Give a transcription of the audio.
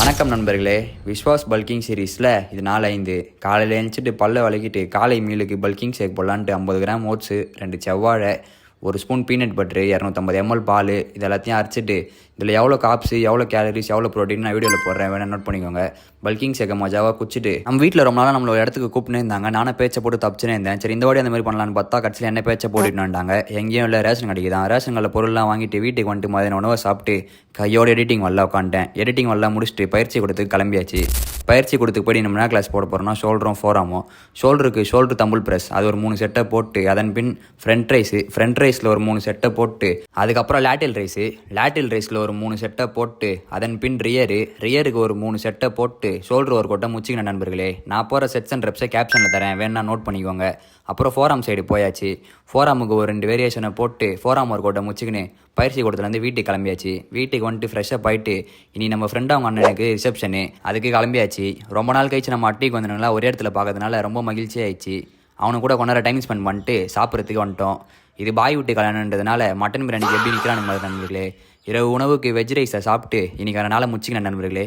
வணக்கம் நண்பர்களே. விஸ்வாஸ் பல்கிங் சீரீஸில் இது 4-5 காலையில் எழுந்திரிச்சிட்டு பல்ல விளக்கிட்டு காலை மீலுக்கு பல்கிங் ஷேக் போடலான்ட்டு 50 கிராம் ஓட்ஸு, 2 செவ்வாழை, 1 ஸ்பூன் பீனட் பட்டரு, 250 ml பால், இது எல்லாத்தையும் அரைச்சிட்டு இதில் எவ்வளோ காப்ஸு, எவ்வளோ கேலரிஸ், எவ்வளோ ப்ரோட்டீன் நான் வீடியோவில் போடுறேன், வேணா நோட் பண்ணிக்கோங்க. பல்கிங் ஷேக்கை மஜாவாக குச்சிட்டு நம்ம வீட்டில் ரொம்ப நாளாக நம்மள ஒரு இடத்துக்கு கூப்பிட்டுனே இருந்தாங்க. நானும் பேச்சை போட்டு தப்பிச்சுனே இருந்தேன். சரி இந்த வாடி அந்த மாதிரி பண்ணலான்னு பார்த்தா கடைசியில் என்ன பேச்சை போட்டுட்டுனாண்டாங்க. எங்கேயும் இல்லை, ரேஷன் கடைக்கு தான். ரேஷன் கடையில் பொருள்லாம் வாங்கிட்டு வீட்டுக்கு வந்துட்டு மதியான உணவை சாப்பிட்டு கையோட எடிட்டிங் வரல உட்காந்துட்டேன். எடிட்டிங் வரல முடிச்சுட்டு பயிற்சி கொடுத்துக்கு கிளம்பியாச்சு. பயிற்சி கொடுத்துக்கு போய் நம்ம என்ன கிளாஸ் போட போகிறோம்னா ஷோல்டரும் ஃபோராமும். ஷோல்டர் தம்புள் ப்ரெஸ் அது ஒரு 3 செட்டை போட்டு, அதன் பின் ஃப்ரண்ட் ரைஸில் ஒரு 3 செட்டை போட்டு, அதுக்கப்புறம் லேட்டில் ரைஸில் ஒரு 3 செட்டை போட்டு, அதன் பின் ரியருக்கு ஒரு 3 செட்டை போட்டு ஷோல்டர் ஒரு கொட்டை முச்சிக்கணும் நண்பர்களே. நான் போகிற செட்ஸ் அண்ட் ரெப்ஸை கேப்ஷனில் தரேன், வேணா நோட் பண்ணிக்கோங்க. அப்புறம் ஃபோராம் சைடு போயாச்சு. ஃபோராமுக்கு ஒரு 2 வேரியேஷனை போட்டு ஃபோராம் ஒரு கொட்டை முச்சிக்கின்னு பயிற்சி கொடுத்துலேருந்து வீட்டுக்கு கிளம்பியாச்சு. வீட்டுக்கு வந்துட்டு ஃப்ரெஷ்ஷப் ஆகிட்டு இனி நம்ம ஃப்ரெண்ட் அவங்க அண்ணனுக்கு ரிசப்ஷனு, அதுக்கு கிளம்பியாச்சு. ரொம்ப நாள் கழிச்சு நம்ம அட்டிக்கு வந்தனால ஒரே இடத்துல பார்க்கறதுனால ரொம்ப மகிழ்ச்சி ஆயிடுச்சு. அவனுக்கு கூட கொஞ்ச நேரம் டைம் ஸ்பெண்ட் பண்ணிட்டு சாப்பிட்றதுக்கு வந்துட்டோம். இது பாய் விட்டு கல்யாணன்றதுனால மட்டன் பிரியாணிக்கு எப்படி நிற்கிறான்னு நண்பர்களே. இரவு உணவுக்கு வெஜ் ரைஸை சாப்பிட்டு இன்றைக்கான நாளை முச்சிக்கின நண்பர்களே.